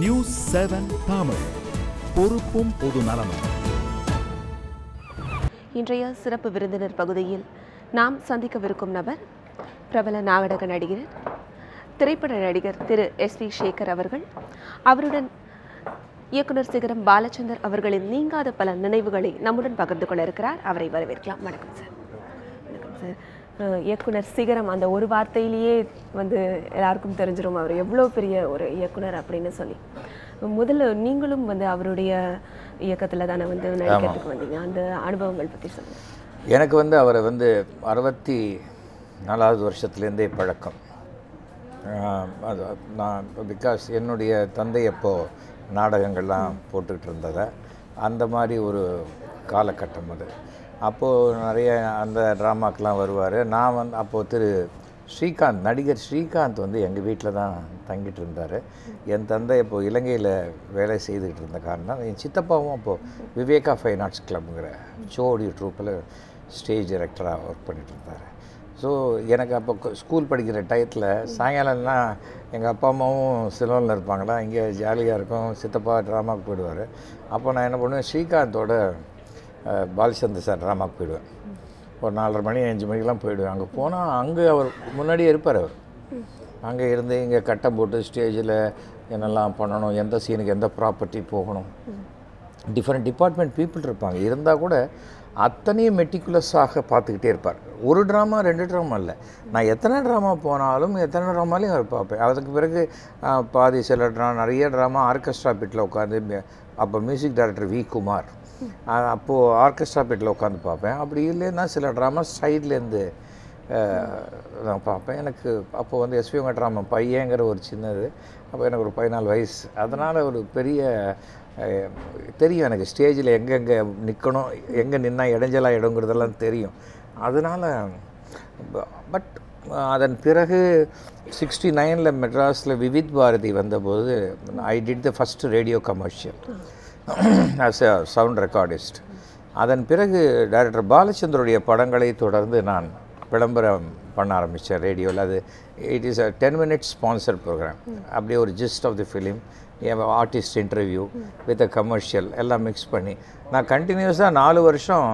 News 7 Tamil, பொறுப்பும் பொது நலமும். இன்றைய சிறப்பு விருந்தினர் பகுதியில் நாம் சந்திக்கவிருக்கும் நபர் பிரபல நாடக நடிகர், திரைப்பட நடிகர் திரு S.V. சேகர் அவர்கள். அவருடன் இயக்குனர் சிகரம் பாலச்சந்தர் அவர்களின் நீங்காத பல நினைவுகளை நம்முடன் பகிர்ந்து கொள்ள இருக்கிறார். அவரை வரவேற்கலாம். வணக்கம் சார். வணக்கம் சார். இயக்குனர் சிகரம், அந்த ஒரு வார்த்தையிலேயே எல்லாருக்கும் தெரிஞ்சிடும் அவர் எவ்வளோ பெரிய ஒரு இயக்குனர் அப்படின்னு சொல்லி. முதல்ல நீங்களும் அவருடைய இயக்கத்தில் தானே நடிக்கிறதுக்கு வந்தீங்க. அந்த அனுபவங்கள் பற்றி சொல்லுங்கள். எனக்கு அவரை 64வது வருஷத்துலேருந்தே பழக்கம். அது நான் பிகாஸ் என்னுடைய தந்தை அப்போது நாடகங்கள்லாம் போட்டுக்கிட்டு இருந்ததை, அந்த மாதிரி ஒரு காலகட்டம் அது. அப்போது நிறைய அந்த ட்ராமாக்கெலாம் வருவார். நான் அப்போது திரு ஸ்ரீகாந்த், நடிகர் ஸ்ரீகாந்த் எங்கள் வீட்டில் தான் தங்கிட்டு இருந்தார். என் தந்தை இப்போது இலங்கையில் வேலை செய்துக்கிட்டு இருந்த காரணம், என் சித்தப்பாவும் அப்போது விவேகா ஃபைன் ஆர்ட்ஸ் கிளப்புங்கிற சோடி ட்ரூப்பில் ஸ்டேஜ் டைரக்டராக ஒர்க் பண்ணிகிட்டு இருந்தார். ஸோ எனக்கு அப்போ ஸ்கூல் படிக்கிற டயத்தில் சாயங்காலம்னா எங்கள் அப்பா அம்மாவும் சிலோனில் இருப்பாங்களா, இங்கே ஜாலியாக இருக்கும். சித்தப்பா ட்ராமாவுக்கு போயிடுவார். அப்போ நான் என்ன பண்ணுவேன், ஸ்ரீகாந்தோட பாலச்சந்தர் சார் ட்ராமாவுக்கு போயிடுவேன். ஒரு 4:30 மணி 5 மணிக்கெலாம் போயிடுவேன். அங்கே போனால் அங்கே அவர் முன்னாடியே இருப்பார். அவர் அங்கே இருந்து இங்கே கட்டம் போட்டு ஸ்டேஜில் என்னெல்லாம் பண்ணணும், எந்த சீனுக்கு எந்த ப்ராப்பர்ட்டி போகணும், டிஃப்ரெண்ட் டிபார்ட்மெண்ட் பீப்புள் இருப்பாங்க. இருந்தால் கூட அத்தனையும் மெட்டிகுலஸாக பார்த்துக்கிட்டே இருப்பார். ஒரு ட்ராமா 2 ட்ராமா இல்லை, நான் எத்தனை ட்ராமா போனாலும் எத்தனை ட்ராமாலையும் அவர் பார்ப்பேன். அதுக்கு பிறகு பாதி சில நிறைய ட்ராமா ஆர்கெஸ்ட்ரா பிட்டில் உட்காந்து, அப்போ மியூசிக் டைரக்டர் வி குமார், அப்போது ஆர்கெஸ்ட்ரா பிட்டில் உட்காந்து பார்ப்பேன். அப்படி இல்லைன்னா சில ட்ராமா சைட்லேருந்து நான் பார்ப்பேன். எனக்கு அப்போது எஸ்விங்க ட்ராமா பையங்கிற ஒரு சின்னது, அப்போ எனக்கு ஒரு 14 வயசு. அதனால் ஒரு பெரிய தெரியும் எனக்கு ஸ்டேஜில் எங்கெங்கே நிற்கணும், எங்கே நின்னா இடைஞ்சலாக இடங்கிறதெல்லாம் தெரியும். அதனால் பட் அதன் பிறகு 69 மெட்ராஸில் விவித் பாரதி வந்தபோது I did the first radio commercial as a sound recordist. அதன் பிறகு டைரக்டர் பாலச்சந்தருடைய படங்களை தொடர்ந்து நான் விளம்பரம் பண்ண ஆரம்பித்தேன் ரேடியோவில். அது it is a 10 minutes sponsor programme. அப்படியே ஒரு gist of the film, artist interview with a commercial எல்லாம் மிக்ஸ் பண்ணி நான் கண்டினியூஸாக 4 வருஷம்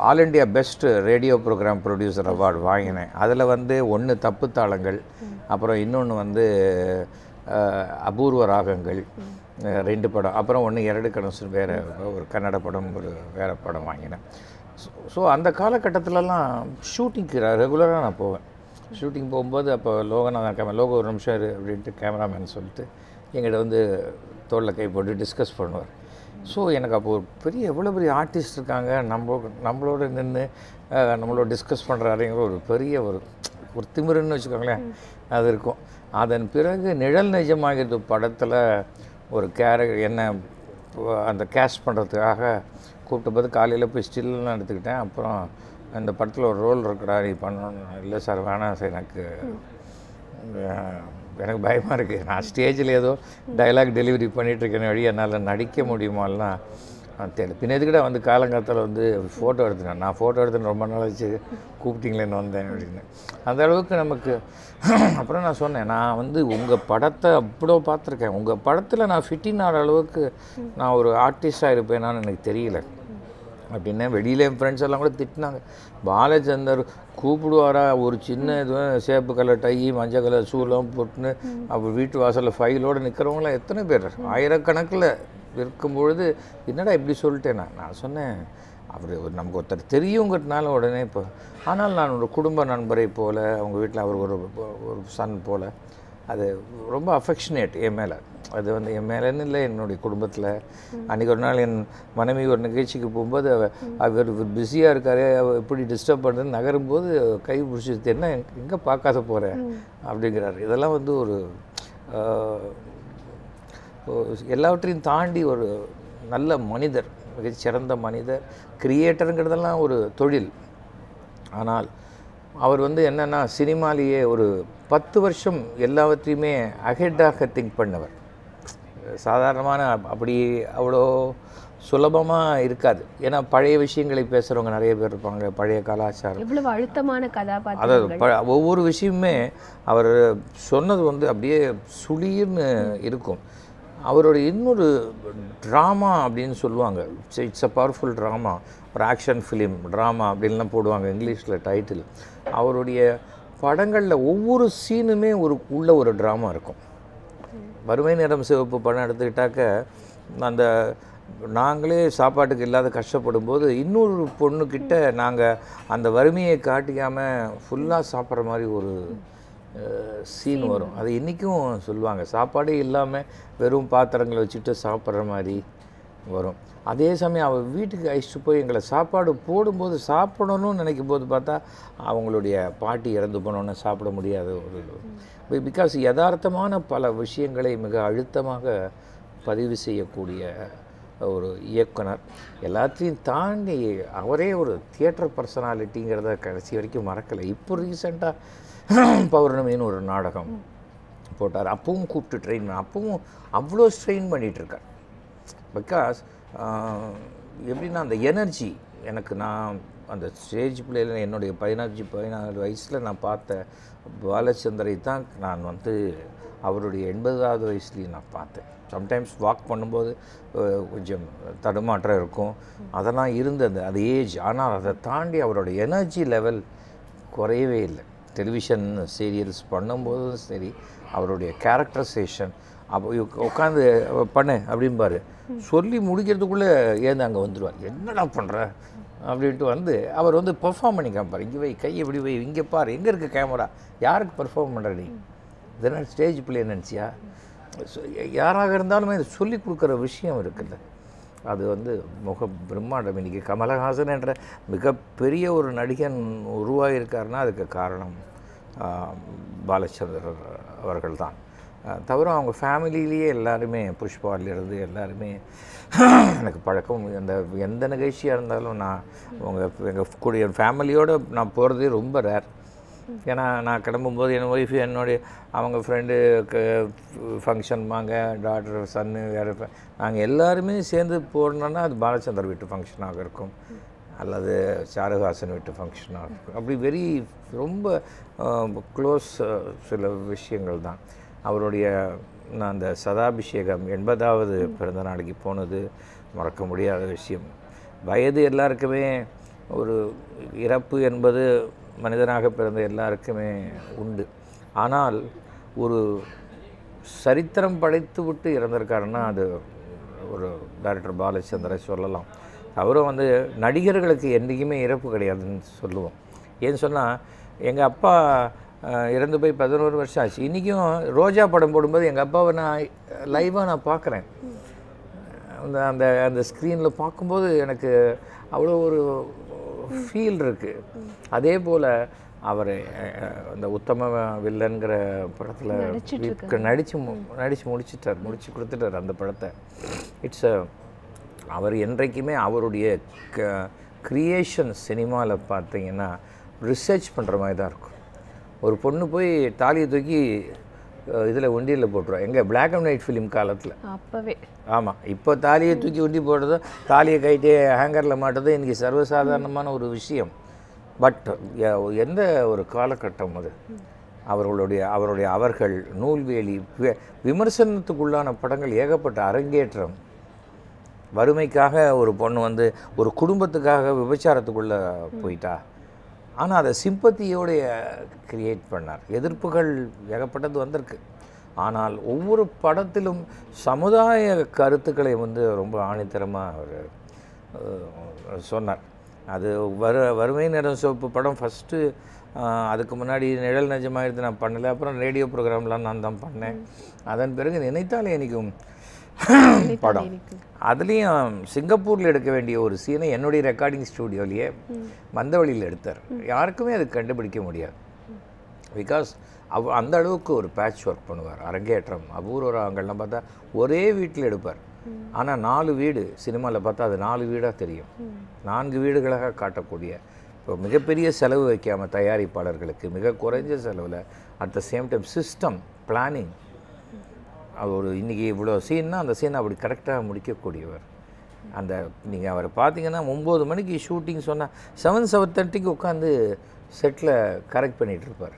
all India best radio programme producer award வாங்கினேன். அதில் ஒன்று தப்பு தாளங்கள், அப்புறம் இன்னொன்று அபூர்வ ராகங்கள் 2 படம், அப்புறம் ஒன்று 2 கணசு வேறு ஒரு கன்னட படம், ஒரு வேறு படம் வாங்கினேன். ஸோ அந்த காலகட்டத்திலலாம் ஷூட்டிங்க்கு ரெகுலராக நான் போவேன். ஷூட்டிங் போகும்போது அப்போ லோகோ ஒரு நிமிஷம் அப்படின்ட்டு கேமராமேன் சொல்லிட்டு எங்கிட்ட தோளில் கை போட்டு டிஸ்கஸ் பண்ணுவார். ஸோ எனக்கு அப்போது எவ்வளோ பெரிய ஆர்டிஸ்ட் இருக்காங்க, நம்மளோட நின்று நம்மளோட டிஸ்கஸ் பண்ணுறாருங்கிற ஒரு பெரிய ஒரு திமிருன்னு வச்சுக்கோங்களேன், அது இருக்கும். அதன் பிறகு நிழல் நிஜமாகிறது படத்தில் ஒரு என்ன அந்த கேஸ்ட் பண்ணுறதுக்காக கூப்பிட்டபோது காலையில் போய் ஸ்டில்லாம் எடுத்துக்கிட்டேன். அப்புறம் இந்த படத்தில் ஒரு ரோல் இருக்குடா, நீ பண்ணணும். இல்லை சார் வேணாம் சார், எனக்கு பயமாக இருக்குது. நான் ஸ்டேஜில் ஏதோ டைலாக் டெலிவரி பண்ணிகிட்ருக்கேன் வழி, என்னால் நடிக்க முடியுமாலாம் தெரியல. பின்ன எதுக்கிட்ட காலங்காலத்தில் ஃபோட்டோ எடுத்துனேன். நான் ஃபோட்டோ எடுத்துன்னு ரொம்ப நாள் வச்சு கூப்பிட்டிங்களேன்னு வந்தேன் அப்படின்னு. அந்த அளவுக்கு நமக்கு. அப்புறம் நான் சொன்னேன், நான் உங்கள் படத்தை அவ்வளோ பார்த்துருக்கேன், உங்கள் படத்தில் நான் ஃபிட்டின் ஆகிற அளவுக்கு நான் ஒரு ஆர்டிஸ்டாக இருப்பேனான்னு எனக்கு தெரியல அப்படின்னா. வெளியில் என் ஃப்ரெண்ட்ஸ் எல்லாம் கூட திட்டினாங்க. பாலச்சந்தர் கூப்பிடுவாரா, ஒரு சின்ன சேப்பு கலர் டை, மஞ்சள் கலர் ஷூலாம் போட்டுன்னு அப்போ வீட்டு வாசலில் ஃபைலோடு நிற்கிறவங்களாம் எத்தனை பேர், ஆயிரக்கணக்கில் இருக்கும்பொழுது என்னடா இப்படி சொல்லிட்டேன். நான் சொன்னேன், அவர் நமக்கு ஒருத்தர் தெரியுங்கிறதுனால உடனே இப்போ. ஆனால் நான் ஒரு குடும்ப நண்பரை போல், அவங்க வீட்டில் அவர் ஒரு சன் போல், அது ரொம்ப அஃபெக்ஷனேட் என் மேலே. அது என் மேலேன்னு இல்லை, என்னுடைய குடும்பத்தில். அன்றைக்கி ஒரு நாள் என் மனைவி ஒரு நிகழ்ச்சிக்கு போகும்போது அவர் பிஸியாக இருக்காரு, எப்படி டிஸ்டர்ப் பண்ணுறதுன்னு நகரும்போது கை பிடிச்சிட்டு, என்ன எங்கே பார்க்காத போகிறேன் அப்படிங்கிறார். இதெல்லாம் ஒரு எல்லாவற்றையும் தாண்டி ஒரு நல்ல மனிதர், மிகச்சிறந்த மனிதர். கிரியேட்டருங்கிறதெல்லாம் ஒரு தொழில். ஆனால் அவர் என்னென்னா சினிமாலேயே ஒரு 10 வருஷம் எல்லாவற்றையுமே அஹெட்டாக திங்க் பண்ணவர். சாதாரணமான அப்படி அவ்வளோ சுலபமாக இருக்காது. ஏன்னா பழைய விஷயங்களை பேசுகிறவங்க நிறைய பேர் இருப்பாங்க, பழைய கலாச்சாரம், இவ்வளவு அழுத்தமான கதாபாத்திரம். அதாவது ஒவ்வொரு விஷயமுமே அவர் சொன்னது அப்படியே சுளீர்னு இருக்கும். அவருடைய இன்னொரு ட்ராமா அப்படின்னு சொல்லுவாங்க. இட்ஸ் அ பவர்ஃபுல் ட்ராமா, ஒரு ஆக்ஷன் ஃபிலிம் ட்ராமா அப்படின்லாம் போடுவாங்க இங்கிலீஷில் டைட்டில். அவருடைய படங்களில் ஒவ்வொரு சீனுமே உள்ள ஒரு ட்ராமா இருக்கும். வறுமை நிறம் சிவப்பு படம் எடுத்துக்கிட்டாக்க, அந்த நாங்களே சாப்பாட்டுக்கு இல்லாத கஷ்டப்படும் போது இன்னொரு பொண்ணுக்கிட்ட நாங்கள் அந்த வறுமையை காட்டிக்காமல் ஃபுல்லாக சாப்பிட்ற மாதிரி ஒரு சீன் வரும். அது இன்றைக்கும் சொல்லுவாங்க, சாப்பாடே இல்லாமல் வெறும் பாத்திரங்களை வச்சுட்டு சாப்பிட்ற மாதிரி வரும். அதே சமயம் அவள் வீட்டுக்கு அழைச்சிட்டு போய் எங்களை சாப்பாடு போடும்போது சாப்பிடணும்னு நினைக்கும் போது பார்த்தா அவங்களுடைய பாட்டி இறந்து போனோன்னு சாப்பிட முடியாத ஒரு பிகாஸ் யதார்த்தமான பல விஷயங்களை மிக அழுத்தமாக பதிவு செய்யக்கூடிய ஒரு இயக்குனர். எல்லாத்தையும் தாண்டி அவரே ஒரு தியேட்டர் பர்சனாலிட்டிங்கிறத கடைசி வரைக்கும் மறக்கலை. இப்போ ரீசெண்டாக பௌர்ணமின்னு ஒரு நாடகம் போட்டார். அப்பவும் கூப்பிட்டு ட்ரெயின் பண்ண, அப்பவும் அவ்வளோ ஸ்ட்ரெயின் பண்ணிகிட்ருக்கார். பிகாஸ் எப்படின்னா அந்த எனர்ஜி எனக்கு, நான் அந்த ஸ்டேஜ் பிளேயில் என்னுடைய 14 வயசில் நான் பார்த்த பாலச்சந்தரை தான் நான் வந்து அவருடைய 80வது வயசுலேயும் நான் பார்த்தேன். சம்டைம்ஸ் வாக் பண்ணும்போது கொஞ்சம் தடுமாற்றம் இருக்கும், அதெல்லாம் இருந்தது அது ஏஜ். ஆனால் அதை தாண்டி அவரோட எனர்ஜி லெவல் குறையவே இல்லை. டெலிவிஷன் சீரியல்ஸ் பண்ணும்போதும் சரி, அவருடைய கேரக்டரைசேஷன் அப்போ உட்காந்து பண்ணு அப்படிம்பாரு, சொல்லி முடிக்கிறதுக்குள்ளே ஏந்து அங்கே வந்துடுவார். என்னடா பண்ணுற அப்படின்ட்டு வந்து அவர் வந்து பெர்ஃபார்ம் பண்ணி காமிப்பார். இங்கே வை, கையை இப்படி வை, இங்கே பாரு, எங்கே இருக்க கேமரா, யாருக்கு பெர்ஃபார்ம் பண்ணுற நீ, இதெல்லாம் ஸ்டேஜ் பிளே நினச்சியா? யாராக இருந்தாலுமே இது சொல்லி கொடுக்குற விஷயம் இருக்குல்ல, அது வந்து பிரம்மாண்டம். இன்றைக்கி கமலஹாசன் என்ற மிகப்பெரிய ஒரு நடிகன் உருவாகியிருக்காருன்னா அதுக்கு காரணம் பாலச்சந்தர் அவர்கள் தான். தவிர அவங்க ஃபேமிலியிலேயே எல்லாருமே, புஷ்பாலிருந்து எல்லாருமே எனக்கு பழக்கம். எந்த நிகழ்ச்சியாக இருந்தாலும் நான் எங்கள் கூடிய ஃபேமிலியோடு நான் போகிறதே ரொம்ப ரேர். ஏன்னா நான் கிளம்பும்போது என் ஒய்ஃபு, என்னுடைய அவங்க ஃப்ரெண்டு ஃபங்க்ஷன்பாங்க, டாக்டர், சன்னு, வேறு நாங்கள் எல்லாருமே சேர்ந்து போடணுன்னா அது பாலச்சந்தர் வீட்டு ஃபங்க்ஷனாக இருக்கும், அல்லது சாருஹாசன் வீட்டு ஃபங்க்ஷனாக இருக்கும். அப்படி ரொம்ப க்ளோஸ் சில விஷயங்கள் தான். அவருடைய நான் அந்த சதாபிஷேகம் 80வது பிறந்த நாளைக்கு போனது மறக்க முடியாத விஷயம். வயது எல்லாருக்குமே, ஒரு இறப்பு என்பது மனிதனாக பிறந்த எல்லாருக்குமே உண்டு. ஆனால் ஒரு சரித்திரம் படைத்து விட்டு இறந்திருக்காருன்னா அது ஒரு டைரக்டர் பாலச்சந்தரை சொல்லலாம். அவரும் வந்து நடிகர்களுக்கு என்றைக்குமே இறப்பு கிடையாதுன்னு சொல்லுவோம். ஏன்னு சொன்னால், எங்கள் அப்பா இறந்து போய் 11 வருஷம் ஆச்சு. இன்றைக்கும் ரோஜா படம் போடும்போது எங்கள் அப்பாவை நான் லைவாக நான் பார்க்குறேன். அந்த அந்த ஸ்க்ரீனில் பார்க்கும்போது எனக்கு அவ்வளோ ஒரு ஃபீல் இருக்குது. அதே போல் அவர் அந்த உத்தம வில்லன்கிற படத்தில் நடித்து முடிச்சு கொடுத்துட்டார் அந்த படத்தை. அவர் என்றைக்குமே அவருடைய க்ரியேஷன் சினிமாவில் பார்த்தீங்கன்னா ரிசர்ச் பண்ணுற மாதிரி தான் இருக்கும். ஒரு பொண்ணு போய் தாலியை தூக்கி இதில் உண்டியில் போட்டுருவா. எங்கள் பிளாக் அண்ட் ஒயிட் ஃபிலிம் காலத்தில் அப்போவே. ஆமாம், இப்போ தாலியை தூக்கி உண்டி போடுறதோ, தாலியை கைட்டே ஹேங்கரில் மாட்டுறதோ இன்றைக்கி சர்வசாதாரணமான ஒரு விஷயம். பட் எந்த ஒரு காலகட்டம் அது. அவர்கள் நூல்வேலி, விமர்சனத்துக்குள்ளான படங்கள் ஏகப்பட்ட அரங்கேற்றம். வறுமைக்காக ஒரு பொண்ணு வந்து ஒரு குடும்பத்துக்காக விபச்சாரத்துக்குள்ளே போயிட்டா, ஆனால் அதை சிம்பத்தியோடு கிரியேட் பண்ணார். எதிர்ப்புகள் ஏகப்பட்டது வந்திருக்கு, ஆனால் ஒவ்வொரு படத்திலும் சமுதாய கருத்துக்களை வந்து ரொம்ப ஆணித்தரமாக அவர் சொன்னார். அது வறுமை நிறம் சிவப்பு படம் ஃபஸ்ட்டு. அதுக்கு முன்னாடி நிழல் நிஜமாயிருந்து நான் பண்ணலை. அப்புறம் ரேடியோ ப்ரோக்ராம்லாம் நான் தான் பண்ணேன். அதன் பிறகு நினைத்தாலே எனக்கும் படம். அதுலேயும் சிங்கப்பூரில் எடுக்க வேண்டிய ஒரு சீனை என்னுடைய ரெக்கார்டிங் ஸ்டூடியோலேயே மந்தவழியில் எடுத்தார். யாருக்குமே அது கண்டுபிடிக்க முடியாது. பிகாஸ் அந்த அளவுக்கு ஒரு பேட்ச் ஒர்க் பண்ணுவார். அரங்கேற்றம், அபூர்வ ராகங்கள்லாம் பார்த்தா ஒரே வீட்டில் எடுப்பார். ஆனால் 4 வீடு சினிமாவில் பார்த்தா அது 4 வீடாக தெரியும். 4 வீடுகளாக காட்டக்கூடிய, இப்போ மிகப்பெரிய செலவு வைக்காமல் தயாரிப்பாளர்களுக்கு மிக குறைஞ்ச செலவில், at the same time system planning. அவர் இன்றைக்கி இவ்வளோ சீன்னா அந்த சீனை அப்படி கரெக்டாக முடிக்கக்கூடியவர். அந்த நீங்கள் அவரை பார்த்தீங்கன்னா 9 மணிக்கு ஷூட்டிங் சொன்னால் 7:30 உட்காந்து செட்டில் கரெக்ட் பண்ணிகிட்ருப்பார்.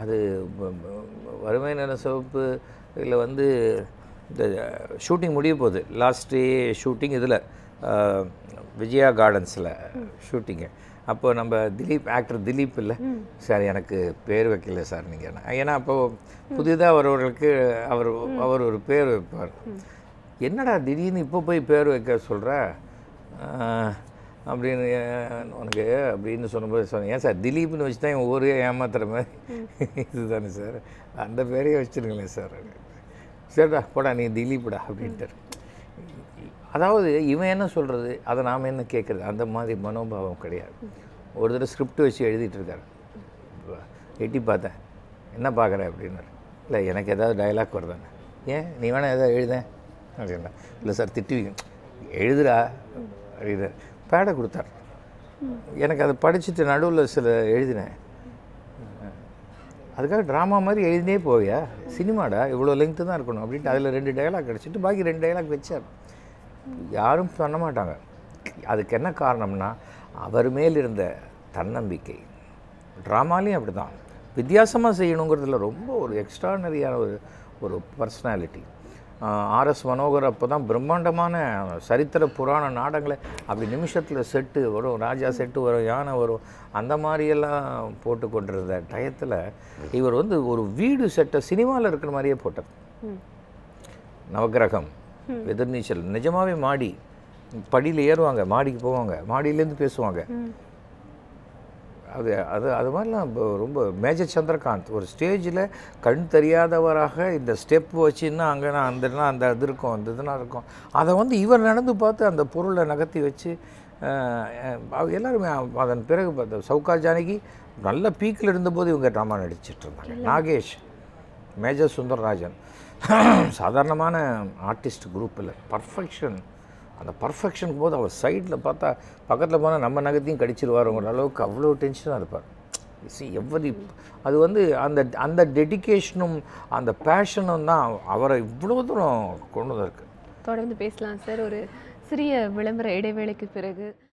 அது வறுமை நிற சிவப்பு இதில் வந்து இந்த ஷூட்டிங் முடிய போகுது, லாஸ்ட் டே ஷூட்டிங் இதில் விஜயா கார்டன்ஸில் ஷூட்டிங்கு. அப்போ நம்ம ஆக்டர் திலீப் இல்லை சார், எனக்கு பேர் வைக்கல சார் நீங்கள். ஏன்னா அப்போது புதிதாக வருவர்களுக்கு அவர் ஒரு பேர் வைப்பார். என்னடா திடீர்னு இப்போ போய் பேர் வைக்க சொல்கிற அப்படின்னு உனக்கு அப்படின்னு சொன்னபோது சொன்னேன், ஏன் சார் திலீப்னு வச்சு தான் என் ஊரே ஏமாத்துற மாதிரி இதுதானே சார், அந்த பேரையே வச்சுருங்களேன் சார். சரிடா போடா நீ திலீப்டா அப்படின்ட்டு. அதாவது இவன் என்ன சொல்கிறது, அதை நாம் என்ன கேட்குறது, அந்த மாதிரி மனோபாவம் கிடையாது. ஒரு தடவை ஸ்கிரிப்ட் வச்சு எழுதிட்டுருக்காரு, எட்டி பார்த்தேன், என்ன பார்க்குற அப்படின்னாரு. இல்லை எனக்கு ஏதாவது டைலாக் வருதானே, ஏன் நீ வேணால் எதாவது எழுதேன் அப்படின்னா. இல்லை சார் திட்டுவீங்க, எழுதுடா அப்படின்னு பேடை கொடுத்தார். எனக்கு அதை படிச்சுட்டு நடுவில் சில எழுதினேன். அதுக்காக ட்ராமா மாதிரி எழுதினே போவியா, சினிமாடா இவ்வளோ லெங்க்த்து தான் இருக்கணும் அப்படின்ட்டு அதில் 2 டைலாக் கிடச்சிட்டு பாக்கி 2 டைலாக் வச்சார். யாரும் பண்ண மாட்டாங்க. அதுக்கு என்ன காரணம்னா அவர் மேல் இருந்த தன்னம்பிக்கை. ட்ராமாலையும் அப்படி தான் வித்தியாசமாக செய்யணுங்கிறதுல ரொம்ப ஒரு எக்ஸ்ட்ரானரியான ஒரு பர்சனாலிட்டி. ஆர்எஸ் மனோகர் அப்போ தான் பிரம்மாண்டமான சரித்திர புராண நாடகங்களை அப்படி நிமிஷத்தில் செட்டு வரும், ராஜா செட்டு வரும், யானை வரும், அந்த மாதிரியெல்லாம் போட்டு கொண்டிருந்த டயத்தில் இவர் ஒரு வீடு செட்டை சினிமாவில் இருக்கிற மாதிரியே போட்டார். நவகிரகம், எதிர்நீச்சல், நிஜமாகவே மாடி, படியில் ஏறுவாங்க, மாடிக்கு போவாங்க, மாடியிலேருந்து பேசுவாங்க. அது மாதிரிலாம் ரொம்ப மேஜர் சந்திரகாந்த் ஒரு ஸ்டேஜில் கண் தெரியாதவராக இந்த ஸ்டெப் வச்சுன்னா அங்கேனா அந்த இது இருக்கும், அந்த இதுனா இருக்கும். அதை இவர் நடந்து பார்த்து அந்த பொருளை நகர்த்தி வச்சு எல்லாருமே. அதன் பிறகு பார்த்த சவுகார் ஜானகி நல்ல பீக்கில் இருந்தபோது இவங்க ட்ராமா நடிச்சிட்டு இருந்தாங்க. நாகேஷ், மேஜர் சுந்தரராஜன், சாதாரணமான ஆர்டிஸ்ட் குரூப் இல்லை, பர்ஃபெக்ஷன். அந்த பர்ஃபெக்ஷனுக்கு போது அவர் சைடில் பார்த்தா பக்கத்தில் போனால் நம்ம நகத்தையும் கடிச்சிருவாருங்கிற அளவுக்கு அவ்வளோ டென்ஷனாக இருப்பார். எவ்வளவு அது அந்த டெடிக்கேஷனும் அந்த பேஷனும் தான் அவரை இவ்வளோ தூரம் கொண்டு வந்திருக்கு. தொடர்ந்து பேசலாம் சார், ஒரு சிறிய விளம்பர இடைவேளைக்கு பிறகு.